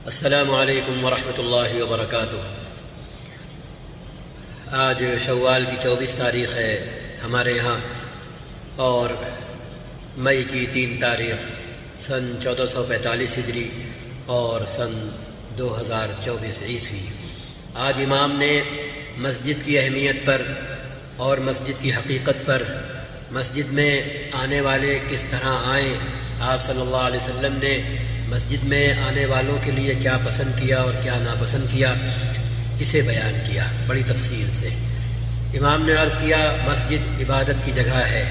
السلام علیکم ورحمۃ اللہ وبرکاتہ۔ آج شوال کی 24 تاریخ ہے ہمارے یہاں، اور مئی کی 3 تاریخ سن 1445 ہجری اور سن 2024 عیسوی۔ آج امام نے مسجد کی اہمیت پر اور مسجد کی حقیقت پر، مسجد میں آنے والے کس طرح آئیں، آپ صلی اللہ علیہ وسلم نے مسجد میں آنے والوں کے لیے کیا پسند کیا اور کیا ناپسند کیا، اسے بیان کیا بڑی تفصیل سے۔ امام نے عرض کیا، مسجد عبادت کی جگہ ہے،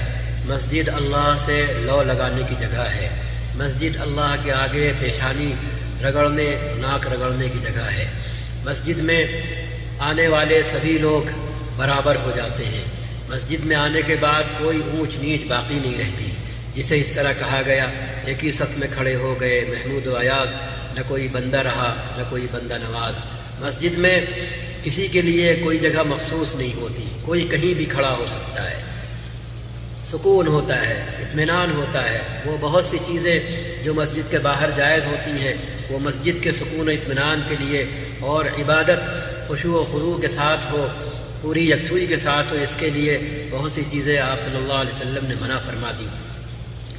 مسجد اللہ سے لو لگانے کی جگہ ہے، مسجد اللہ کے آگے پیشانی رگڑنے، ناک رگڑنے کی جگہ ہے۔ مسجد میں آنے والے سبھی لوگ برابر ہو جاتے ہیں، مسجد میں آنے کے بعد کوئی اونچ نیچ باقی نہیں رہتی، جسے اس طرح کہا گیا، ایک ہی صف میں کھڑے ہو گئے محمود و ایاز، نہ کوئی بندہ رہا نہ کوئی بندہ نواز۔ مسجد میں کسی کے لیے کوئی جگہ مخصوص نہیں ہوتی، کوئی کہیں بھی کھڑا ہو سکتا ہے، سکون ہوتا ہے، اطمینان ہوتا ہے۔ وہ بہت سی چیزیں جو مسجد کے باہر جائز ہوتی ہیں، وہ مسجد کے سکون و اطمینان کے لیے اور عبادت خشوع و خضوع کے ساتھ ہو، پوری یکسوئی کے ساتھ ہو، اس کے لیے بہت سی چیزیں آپ صلی اللہ علیہ وسلم نے منع فرما دی۔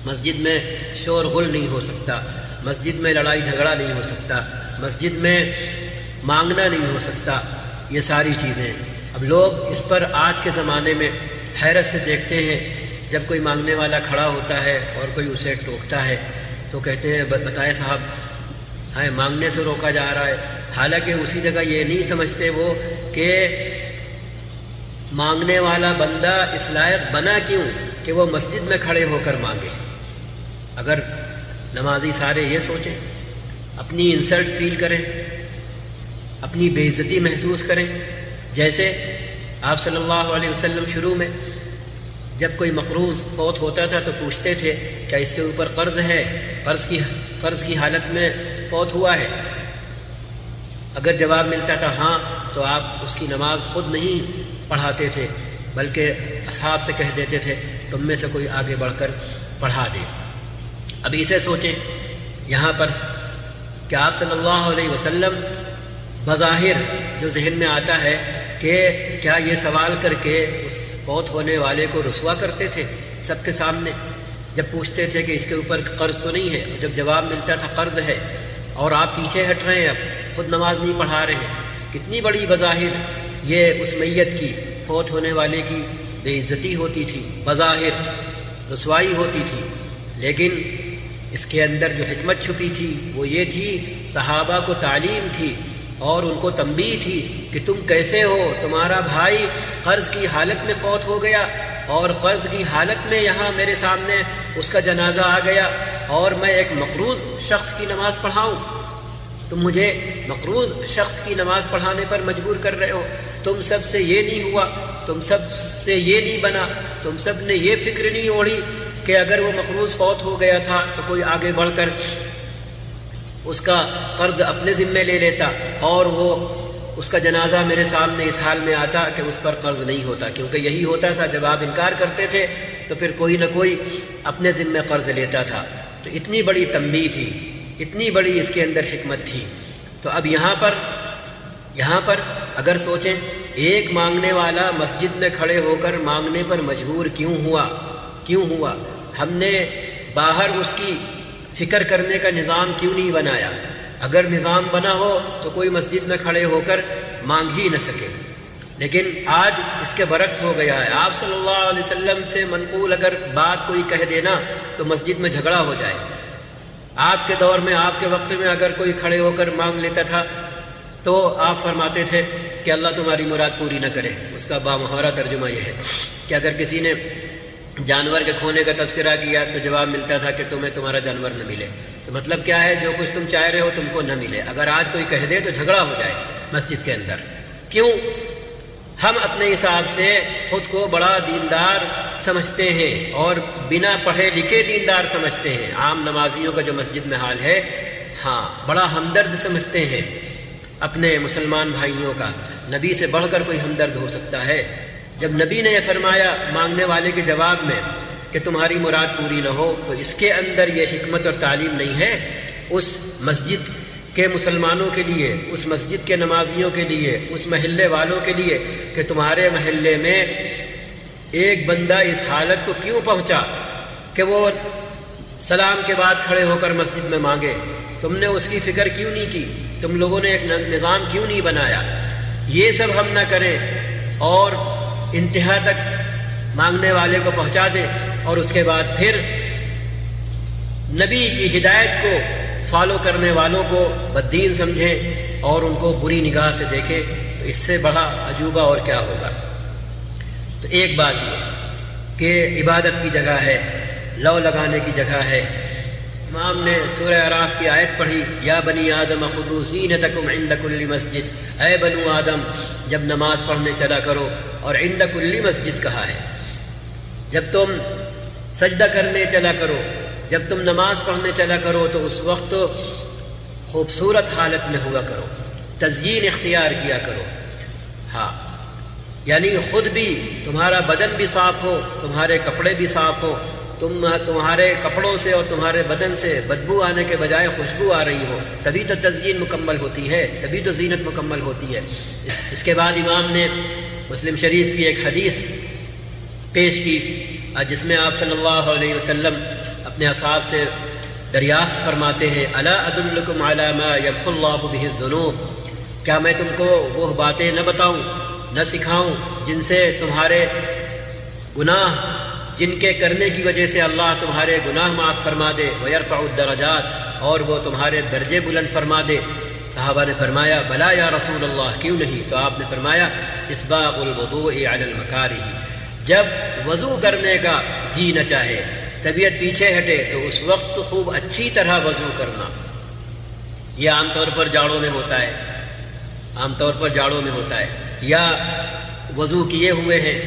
مسجد میں شور غل نہیں ہو سکتا، مسجد میں لڑائی جھگڑا نہیں ہو سکتا، مسجد میں مانگنا نہیں ہو سکتا، یہ ساری چیزیں۔ اب لوگ اس پر آج کے زمانے میں حیرت سے دیکھتے ہیں، جب کوئی مانگنے والا کھڑا ہوتا ہے اور کوئی اسے ٹوکتا ہے تو کہتے ہیں بتائے صاحب، مانگنے سے روکا جا رہا ہے، حالانکہ اسی جگہ یہ نہیں سمجھتے وہ کہ مانگنے والا بندہ اس لائق بنا کیوں کہ وہ مسجد میں کھڑے ہو کر مانگے۔ اگر نمازی سارے یہ سوچیں، اپنی انسلٹ فیل کریں، اپنی بے عزتی محسوس کریں، جیسے آپ صلی اللہ علیہ وسلم شروع میں جب کوئی مقروض فوت ہوتا تھا تو پوچھتے تھے کیا اس کے اوپر قرض ہے، قرض کی حالت میں فوت ہوا ہے؟ اگر جواب ملتا تھا ہاں، تو آپ اس کی نماز خود نہیں پڑھاتے تھے، بلکہ اصحاب سے کہہ دیتے تھے تم میں سے کوئی آگے بڑھ کر پڑھا دے۔ اب اسے سوچیں یہاں پر کہ آپ صلی اللہ علیہ وسلم بظاہر جو ذہن میں آتا ہے کہ کیا یہ سوال کر کے اس فوت ہونے والے کو رسوا کرتے تھے سب کے سامنے، جب پوچھتے تھے کہ اس کے اوپر قرض تو نہیں ہے، جب جواب ملتا تھا قرض ہے، اور آپ پیچھے ہٹ رہے ہیں، اب خود نماز نہیں پڑھا رہے ہیں۔ کتنی بڑی بظاہر یہ اس میت کی، فوت ہونے والے کی بے عزتی ہوتی تھی، بظاہر رسوائی ہوتی تھی، لیکن اس کے اندر جو حکمت چھپی تھی وہ یہ تھی، صحابہ کو تعلیم تھی اور ان کو تنبیہ تھی کہ تم کیسے ہو، تمہارا بھائی قرض کی حالت میں فوت ہو گیا اور قرض کی حالت میں یہاں میرے سامنے اس کا جنازہ آ گیا، اور میں ایک مقروض شخص کی نماز پڑھاؤں؟ تم مجھے مقروض شخص کی نماز پڑھانے پر مجبور کر رہے ہو، تم سب سے یہ نہیں ہوا، تم سب سے یہ نہیں بنا، تم سب نے یہ فکر نہیں اوڑھی کہ اگر وہ مقروض فوت ہو گیا تھا تو کوئی آگے بڑھ کر اس کا قرض اپنے ذمے لے لیتا اور وہ اس کا جنازہ میرے سامنے اس حال میں آتا کہ اس پر قرض نہیں ہوتا، کیونکہ یہی ہوتا تھا جب آپ انکار کرتے تھے تو پھر کوئی نہ کوئی اپنے ذمے قرض لیتا تھا۔ تو اتنی بڑی تنبیہ تھی، اتنی بڑی اس کے اندر حکمت تھی۔ تو اب یہاں پر اگر سوچیں، ایک مانگنے والا مسجد میں کھڑے ہو کر مانگنے پر مجبور کیوں ہوا؟ ہم نے باہر اس کی فکر کرنے کا نظام کیوں نہیں بنایا؟ اگر نظام بنا ہو تو کوئی مسجد میں کھڑے ہو کر مانگ ہی نہ سکے، لیکن آج اس کے برعکس ہو گیا ہے۔ آپ صلی اللہ علیہ وسلم سے منقول اگر بات کوئی کہہ دینا تو مسجد میں جھگڑا ہو جائے۔ آپ کے دور میں، آپ کے وقت میں اگر کوئی کھڑے ہو کر مانگ لیتا تھا تو آپ فرماتے تھے کہ اللہ تمہاری مراد پوری نہ کرے۔ اس کا بامحاورہ ترجمہ یہ ہے کہ اگر کسی نے جانور کے کھونے کا تذکرہ کیا تو جواب ملتا تھا کہ تمہیں تمہارا جانور نہ ملے، تو مطلب کیا ہے، جو کچھ تم چاہ رہے ہو تم کو نہ ملے۔ اگر آج کوئی کہہ دے تو جھگڑا ہو جائے مسجد کے اندر۔ کیوں؟ ہم اپنے حساب سے خود کو بڑا دیندار سمجھتے ہیں اور بنا پڑھے لکھے دیندار سمجھتے ہیں۔ عام نمازیوں کا جو مسجد میں حال ہے، ہاں بڑا ہمدرد سمجھتے ہیں اپنے مسلمان بھائیوں کا۔ نبی سے بڑھ کر کوئی ہمدرد ہو سکتا ہے؟ جب نبی نے یہ فرمایا مانگنے والے کے جواب میں کہ تمہاری مراد پوری نہ ہو، تو اس کے اندر یہ حکمت اور تعلیم نہیں ہے اس مسجد کہ مسلمانوں کے لیے، اس مسجد کے نمازیوں کے لیے، اس محلے والوں کے لیے کہ تمہارے محلے میں ایک بندہ اس حالت کو کیوں پہنچا کہ وہ سلام کے بعد کھڑے ہو کر مسجد میں مانگے؟ تم نے اس کی فکر کیوں نہیں کی؟ تم لوگوں نے ایک نظام کیوں نہیں بنایا؟ یہ سب ہم نہ کریں اور انتہا تک مانگنے والے کو پہنچا دیں اور اس کے بعد پھر نبی کی ہدایت کو فالو کرنے والوں کو بددین سمجھیں اور ان کو بری نگاہ سے دیکھیں، تو اس سے بڑا عجوبہ اور کیا ہوگا؟ تو ایک بات یہ کہ عبادت کی جگہ ہے، لو لگانے کی جگہ ہے۔ امام نے سورہ اعراف کی آیت پڑھی، یا بنی آدم خذوا زینتکم عند کل مسجد، اے بنو آدم جب نماز پڑھنے چلا کرو، اور عند کل مسجد کہا ہے۔ جب تم سجدہ کرنے چلا کرو، جب تم نماز پڑھنے چلا کرو تو اس وقت خوبصورت حالت میں ہوا کرو، تزیین اختیار کیا کرو۔ ہاں، یعنی خود بھی تمہارا بدن بھی صاف ہو، تمہارے کپڑے بھی صاف ہو، تمہارے کپڑوں سے اور تمہارے بدن سے بدبو آنے کے بجائے خوشبو آ رہی ہو، تبھی تو تزیین مکمل ہوتی ہے، تبھی تو زینت مکمل ہوتی ہے۔ اس کے بعد امام نے مسلم شریف کی ایک حدیث پیش کی جس میں آپ صلی اللہ علیہ وسلم اپنے اصحاب سے دریافت فرماتے ہیں، الا ادلکم علی ما یمحو اللہ بہ الذنوب، کیا میں تم کو وہ باتیں نہ بتاؤں، نہ سکھاؤں جن سے تمہارے گناہ، جن کے کرنے کی وجہ سے اللہ تمہارے گناہ معاف فرما دے، ویرفع الدرجات، اور وہ تمہارے درجے بلند فرما دے۔ صحابہ نے فرمایا بلا یا رسول اللہ، کیوں نہیں؟ تو آپ نے فرمایا اسباغ الوضوء علی المکارہ، جب وضو کرنے کا جی نہ چاہے، طبیعت پیچھے ہٹے، تو اس وقت خوب اچھی طرح وضو کرنا۔ یہ عام طور پر جاڑوں میں ہوتا ہے، عام طور پر جاڑوں میں ہوتا ہے، یا وضو کیے ہوئے ہیں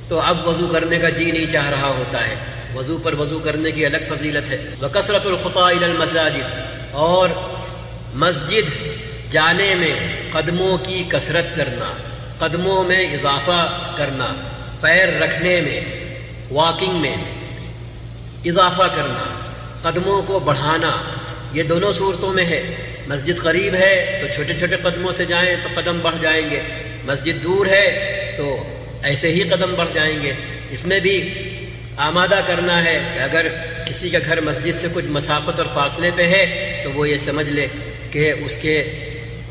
تو اب وضو کرنے کا جی نہیں چاہ رہا ہوتا ہے۔ وضو پر وضو کرنے کی الگ فضیلت ہے۔ وکثرۃ الخطا الی المساجد، اور مسجد جانے میں قدموں کی کثرت کرنا، قدموں میں اضافہ کرنا، پیر رکھنے میں، واکنگ میں اضافہ کرنا، قدموں کو بڑھانا، یہ دونوں صورتوں میں ہے۔ مسجد قریب ہے تو چھوٹے چھوٹے قدموں سے جائیں تو قدم بڑھ جائیں گے، مسجد دور ہے تو ایسے ہی قدم بڑھ جائیں گے۔ اس میں بھی آمادہ کرنا ہے کہ اگر کسی کا گھر مسجد سے کچھ مسافت اور فاصلے پہ ہے تو وہ یہ سمجھ لے کہ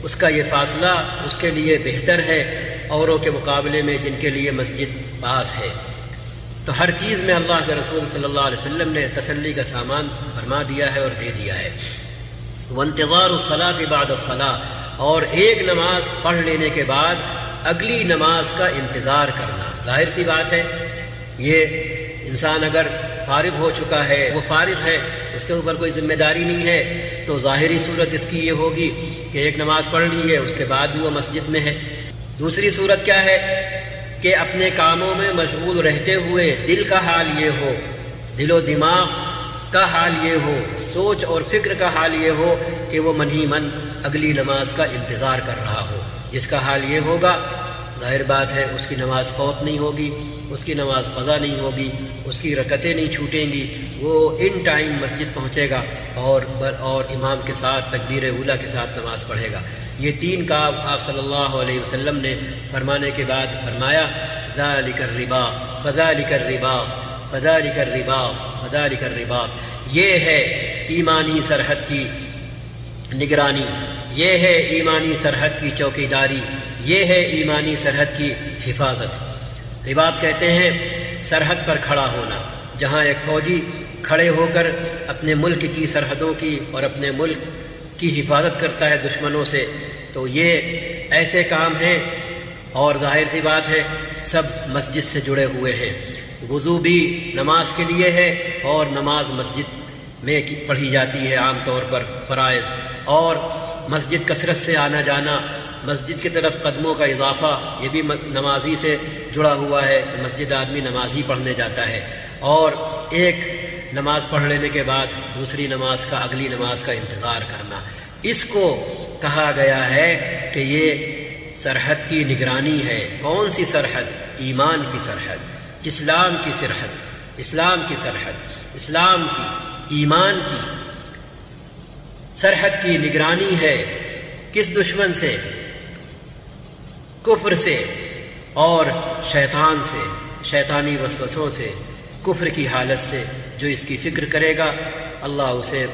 اس کا یہ فاصلہ اس کے لیے بہتر ہے اوروں کے مقابلے میں جن کے لیے مسجد پاس ہے۔ تو ہر چیز میں اللہ کے رسول صلی اللہ علیہ وسلم نے تسلی کا سامان فرما دیا ہے اور دے دیا ہے۔ وانتظار الصلاۃ بعد الصلاۃ، اور ایک نماز پڑھ لینے کے بعد اگلی نماز کا انتظار کرنا۔ ظاہر سی بات ہے، یہ انسان اگر فارغ ہو چکا ہے، وہ فارغ ہے، اس کے اوپر کوئی ذمہ داری نہیں ہے، تو ظاہری صورت اس کی یہ ہوگی کہ ایک نماز پڑھ لی ہے، اس کے بعد بھی وہ مسجد میں ہے۔ دوسری صورت کیا ہے کہ اپنے کاموں میں مشغول رہتے ہوئے دل کا حال یہ ہو، دل و دماغ کا حال یہ ہو، سوچ اور فکر کا حال یہ ہو کہ وہ من ہی من اگلی نماز کا انتظار کر رہا ہو۔ جس کا حال یہ ہوگا، ظاہر بات ہے اس کی نماز فوت نہیں ہوگی، اس کی نماز قضا نہیں ہوگی، اس کی رکعتیں نہیں چھوٹیں گی، وہ ان ٹائم مسجد پہنچے گا اور امام کے ساتھ تکبیر اولیٰ کے ساتھ نماز پڑھے گا۔ یہ تین کام آپ صلی اللہ علیہ وسلم نے فرمانے کے بعد فرمایا، ذالک الرباط فذالک الرباط فذالک الرباط فذالک الرباط، یہ ہے ایمانی سرحد کی نگرانی، یہ ہے ایمانی سرحد کی چوکیداری، یہ ہے ایمانی سرحد کی حفاظت۔ رباط کہتے ہیں سرحد پر کھڑا ہونا، جہاں ایک فوجی کھڑے ہو کر اپنے ملک کی سرحدوں کی اور اپنے ملک کی حفاظت کرتا ہے دشمنوں سے، تو یہ ایسے کام ہیں، اور ظاہر سی بات ہے سب مسجد سے جڑے ہوئے ہیں۔ وضو بھی نماز کے لیے ہے، اور نماز مسجد میں پڑھی جاتی ہے عام طور پر فرائض، اور مسجد کثرت سے آنا جانا، مسجد کی طرف قدموں کا اضافہ، یہ بھی نمازی سے جڑا ہوا ہے کہ مسجد آدمی نمازی پڑھنے جاتا ہے، اور ایک نماز پڑھ لینے کے بعد دوسری نماز کا، اگلی نماز کا انتظار کرنا، اس کو کہا گیا ہے کہ یہ سرحد کی نگرانی ہے۔ کون سی سرحد؟ ایمان کی سرحد، اسلام کی سرحد، اسلام کی سرحد، اسلام کی، ایمان کی سرحد کی نگرانی ہے کس دشمن سے؟ کفر سے اور شیطان سے، شیطانی وسوسوں سے، کفر کی حالت سے۔ جو اس کی فکر کرے گا اللہ اسے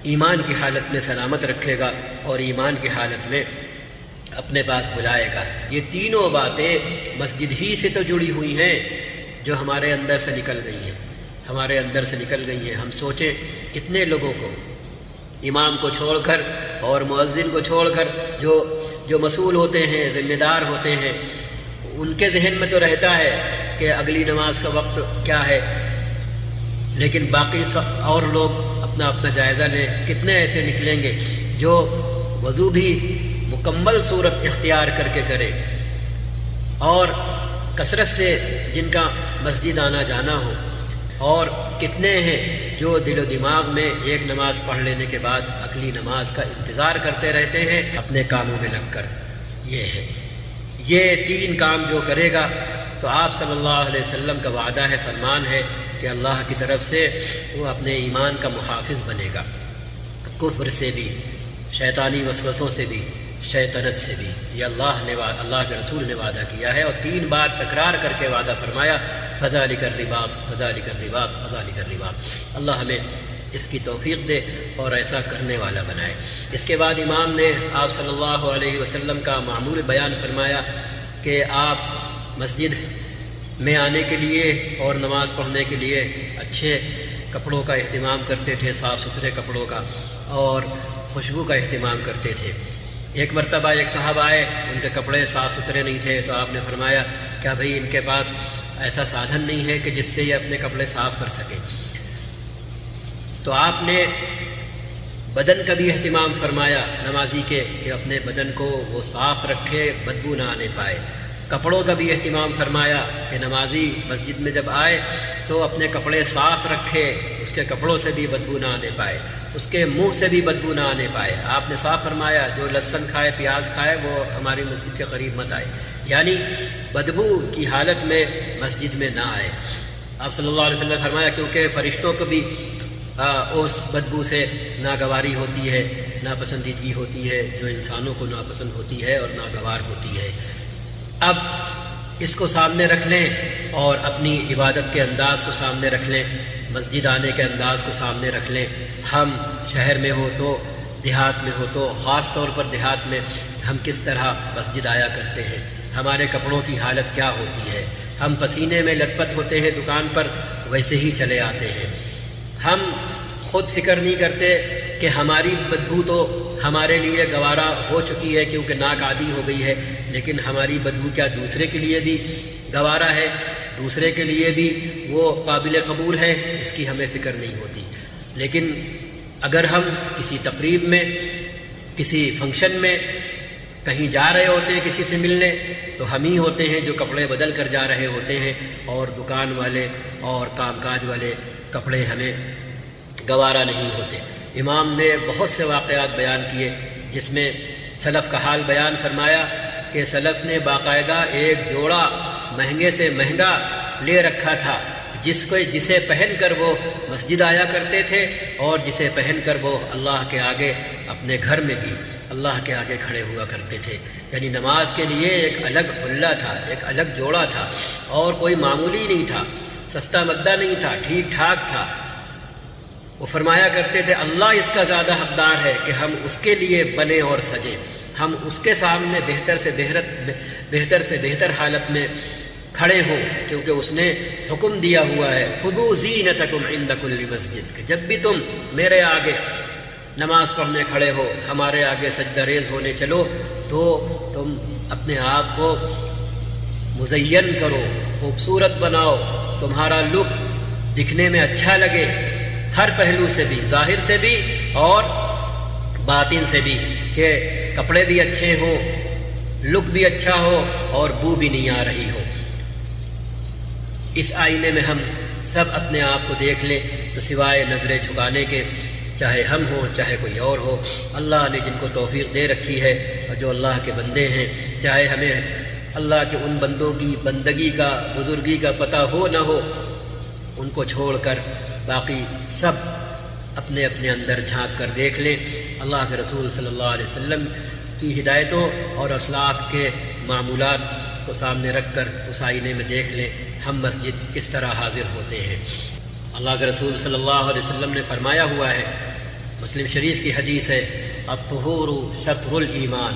ایمان کی حالت میں سلامت رکھے گا اور ایمان کی حالت میں اپنے پاس بلائے گا۔ یہ تینوں باتیں مسجد ہی سے تو جڑی ہوئی ہیں جو ہمارے اندر سے نکل گئی ہیں، ہمارے اندر سے نکل گئی ہیں۔ ہم سوچیں کتنے لوگوں کو امام کو چھوڑ کر اور مؤذن کو چھوڑ کر جو مسئول ہوتے ہیں، ذمہ دار ہوتے ہیں، ان کے ذہن میں تو رہتا ہے کہ اگلی نماز کا وقت کیا ہے، لیکن باقی اور لوگ اپنا اپنا جائزہ لیں۔ کتنے ایسے نکلیں گے جو وضو بھی مکمل صورت اختیار کر کے کرے، اور کثرت سے جن کا مسجد آنا جانا ہو، اور کتنے ہیں جو دل و دماغ میں ایک نماز پڑھ لینے کے بعد اگلی نماز کا انتظار کرتے رہتے ہیں اپنے کاموں میں لگ کر۔ یہ ہے، یہ تین کام جو کرے گا تو آپ صلی اللہ علیہ وسلم کا وعدہ ہے، فرمان ہے کہ اللہ کی طرف سے وہ اپنے ایمان کا محافظ بنے گا، کفر سے بھی، شیطانی وسوسوں سے بھی، شیطنت سے بھی۔ یہ اللہ کے رسول نے وعدہ کیا ہے، اور 3 بار تکرار کر کے وعدہ فرمایا، فذالک الرباط فذالک الرباط فذالک الرباط۔ اللہ ہمیں اس کی توفیق دے اور ایسا کرنے والا بنائے۔ اس کے بعد امام نے آپ صلی اللہ علیہ وسلم کا معمول بیان فرمایا کہ آپ مسجد میں آنے کے لیے اور نماز پڑھنے کے لیے اچھے کپڑوں کا اہتمام کرتے تھے، صاف ستھرے کپڑوں کا، اور خوشبو کا اہتمام کرتے تھے۔ ایک مرتبہ ایک صاحب آئے، ان کے کپڑے صاف ستھرے نہیں تھے، تو آپ نے فرمایا کیا بھئی ان کے پاس ایسا سادھن نہیں ہے کہ جس سے یہ اپنے کپڑے صاف کر سکیں؟ تو آپ نے بدن کا بھی اہتمام فرمایا نمازی کے کہ اپنے بدن کو وہ صاف رکھے، بدبو نہ آنے پائے۔ کپڑوں کا بھی اہتمام فرمایا کہ نمازی مسجد میں جب آئے تو اپنے کپڑے صاف رکھے، اس کے کپڑوں سے بھی بدبو نہ آنے پائے، اس کے منہ سے بھی بدبو نہ آنے پائے۔ آپ نے صاف فرمایا جو لہسن کھائے، پیاز کھائے، وہ ہماری مسجد کے قریب مت آئے، یعنی بدبو کی حالت میں مسجد میں نہ آئے۔ آپ صلی اللہ علیہ وسلم نے فرمایا کیونکہ فرشتوں کو بھی اس بدبو سے ناگواری ہوتی ہے، ناپسندیدگی ہوتی ہے، جو انسانوں کو ناپسند ہوتی ہے اور ناگوار ہوتی ہے۔ اب اس کو سامنے رکھ لیں اور اپنی عبادت کے انداز کو سامنے رکھ لیں، مسجد آنے کے انداز کو سامنے رکھ لیں۔ ہم شہر میں ہو تو، دیہات میں ہو تو، خاص طور پر دیہات میں ہم کس طرح مسجد آیا کرتے ہیں، ہمارے کپڑوں کی حالت کیا ہوتی ہے، ہم پسینے میں لٹ پٹ ہوتے ہیں دکان پر، ویسے ہی چلے آتے ہیں۔ ہم خود فکر نہیں کرتے کہ ہماری بدبو تو ہمارے لیے گوارا ہو چکی ہے کیونکہ ناک عادی ہو گئی ہے، لیکن ہماری بدبو کیا دوسرے کے لیے بھی گوارا ہے، دوسرے کے لیے بھی وہ قابل قبول ہے؟ اس کی ہمیں فکر نہیں ہوتی۔ لیکن اگر ہم کسی تقریب میں، کسی فنکشن میں کہیں جا رہے ہوتے ہیں کسی سے ملنے، تو ہم ہی ہوتے ہیں جو کپڑے بدل کر جا رہے ہوتے ہیں، اور دکان والے اور کام کاج والے کپڑے ہمیں گوارا نہیں ہوتے۔ امام نے بہت سے واقعات بیان کیے جس میں سلف کا حال بیان فرمایا کہ سلف نے باقاعدہ ایک جوڑا مہنگے سے مہنگا لے رکھا تھا، جسے پہن کر وہ مسجد آیا کرتے تھے، اور جسے پہن کر وہ اللہ کے آگے اپنے گھر میں بھی اللہ کے آگے کھڑے ہوا کرتے تھے۔ یعنی نماز کے لیے ایک الگ حلہ تھا، ایک الگ جوڑا تھا، اور کوئی معمولی نہیں تھا، سستا مدہ نہیں تھا، ٹھیک ٹھاک تھا۔ وہ فرمایا کرتے تھے اللہ اس کا زیادہ حقدار ہے کہ ہم اس کے لیے بنے اور سجیں، ہم اس کے سامنے بہتر سے بہتر حالت میں کھڑے ہوں، کیونکہ اس نے حکم دیا ہوا ہے خذوا زینتکم عند کل مسجد، کہ جب بھی تم میرے آگے نماز پڑھنے کھڑے ہو، ہمارے آگے سجدہ ریز ہونے چلو، تو تم اپنے آپ کو مزین کرو، خوبصورت بناؤ، تمہارا لک دکھنے میں اچھا لگے، ہر پہلو سے بھی، ظاہر سے بھی اور باطن سے بھی، کہ کپڑے بھی اچھے ہوں، لک بھی اچھا ہو اور بو بھی نہیں آ رہی ہو۔ اس آئینے میں ہم سب اپنے آپ کو دیکھ لیں تو سوائے نظریں جھکانے کے، چاہے ہم ہوں چاہے کوئی اور ہو، اللہ نے جن کو توفیق دے رکھی ہے اور جو اللہ کے بندے ہیں، چاہے ہمیں اللہ کے ان بندوں کی بندگی کا، بزرگی کا پتہ ہو نہ ہو، ان کو چھوڑ کر باقی سب اپنے اپنے اندر جھانک کر دیکھ لیں، اللہ کے رسول صلی اللہ علیہ وسلم کی ہدایتوں اور اسلاف کے معمولات کو سامنے رکھ کر اس آئینے میں دیکھ لیں ہم مسجد کس طرح حاضر ہوتے ہیں۔ اللہ کے رسول صلی اللہ علیہ وسلم نے فرمایا ہوا ہے، مسلم شریف کی حدیث ہے، الطہور شطر الایمان،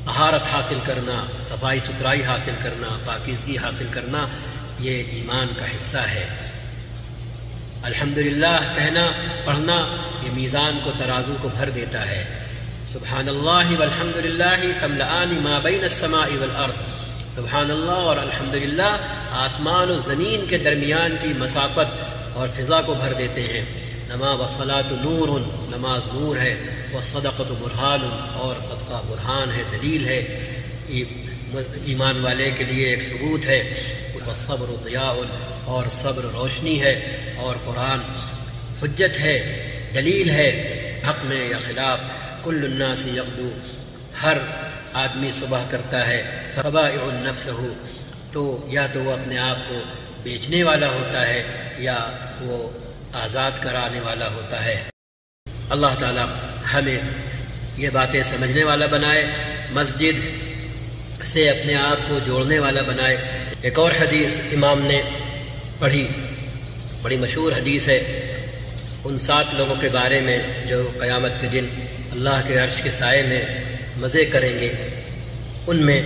طہارت حاصل کرنا، صفائی ستھرائی حاصل کرنا، پاکیزگی حاصل کرنا، یہ ایمان کا حصہ ہے۔ الحمدللہ کہنا پڑھنا یہ میزان کو ترازو کو بھر دیتا ہے۔ سبحان اللہ والحمدللہ تملأان ما بین السماء والارض، سبحان اللہ اور الحمدللہ آسمان و زمین کے درمیان کی مسافت اور فضا کو بھر دیتے ہیں۔ نماز والصلاۃ نور، نماز نور ہے، والصدقۃ برہان، اور صدقہ برہان ہے، دلیل ہے، ایمان والے کے لیے ایک ثبوت ہے۔ والصبر ضیاء، اور صبر روشنی ہے، اور قرآن حجت ہے، دلیل ہے، حق میں یا خلاف۔ کل الناس یغدو، ہر آدمی صبح کرتا ہے، فبائع نفسہ، تو یا تو وہ اپنے آپ کو بیچنے والا ہوتا ہے یا وہ آزاد کرانے والا ہوتا ہے۔ اللہ تعالی ہمیں یہ باتیں سمجھنے والا بنائے، مسجد سے اپنے آپ کو جوڑنے والا بنائے۔ ایک اور حدیث امام نے پڑھی، بڑی مشہور حدیث ہے، ان 7 لوگوں کے بارے میں جو قیامت کے دن اللہ کے عرش کے سائے میں مزے کریں گے۔ ان میں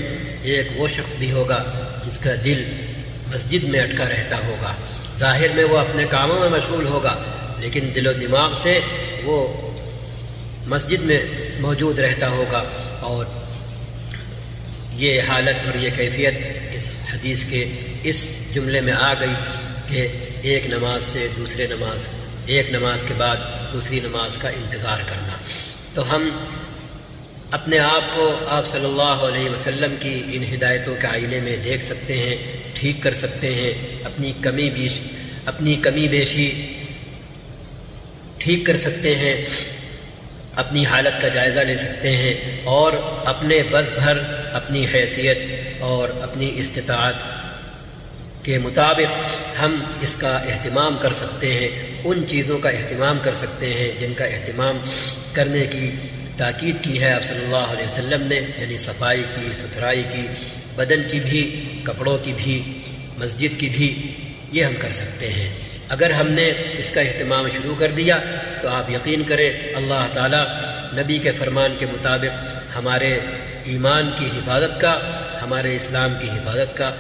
ایک وہ شخص بھی ہوگا جس کا دل مسجد میں اٹکا رہتا ہوگا، ظاہر میں وہ اپنے کاموں میں مشغول ہوگا لیکن دل و دماغ سے وہ مسجد میں موجود رہتا ہوگا۔ اور یہ حالت اور یہ کیفیت اس حدیث کے اس جملے میں آ گئی کہ ایک نماز سے دوسرے نماز، ایک نماز کے بعد دوسری نماز کا انتظار کرنا۔ تو ہم اپنے آپ کو آپ صلی اللہ علیہ وسلم کی ان ہدایتوں کے آئینے میں دیکھ سکتے ہیں، ٹھیک کر سکتے ہیں، اپنی کمی بیشی ٹھیک کر سکتے ہیں، اپنی حالت کا جائزہ لے سکتے ہیں، اور اپنے بس بھر اپنی حیثیت اور اپنی استطاعت کے مطابق ہم اس کا اہتمام کر سکتے ہیں، ان چیزوں کا اہتمام کر سکتے ہیں جن کا اہتمام کرنے کی تاکید کی ہے آپ صلی اللہ علیہ وسلم نے، یعنی صفائی کی، ستھرائی کی، بدن کی بھی، کپڑوں کی بھی، مسجد کی بھی، یہ ہم کر سکتے ہیں۔ اگر ہم نے اس کا اہتمام شروع کر دیا تو آپ یقین کریں اللہ تعالیٰ نبی کے فرمان کے مطابق ہمارے ایمان کی حفاظت کا، ہمارے اسلام کی حفاظت کا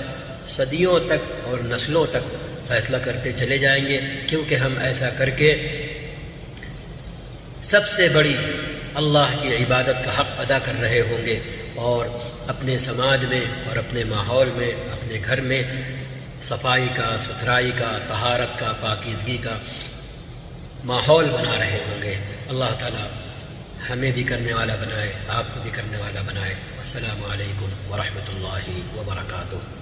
صدیوں تک اور نسلوں تک فیصلہ کرتے چلے جائیں گے، کیونکہ ہم ایسا کر کے سب سے بڑی اللہ کی عبادت کا حق ادا کر رہے ہوں گے، اور اپنے سماج میں اور اپنے ماحول میں، اپنے گھر میں صفائی کا، ستھرائی کا، طہارت کا، پاکیزگی کا ماحول بنا رہے ہوں گے۔ اللہ تعالی ہمیں بھی کرنے والا بنائے، آپ کو بھی کرنے والا بنائے۔ السلام علیکم ورحمۃ اللہ وبرکاتہ۔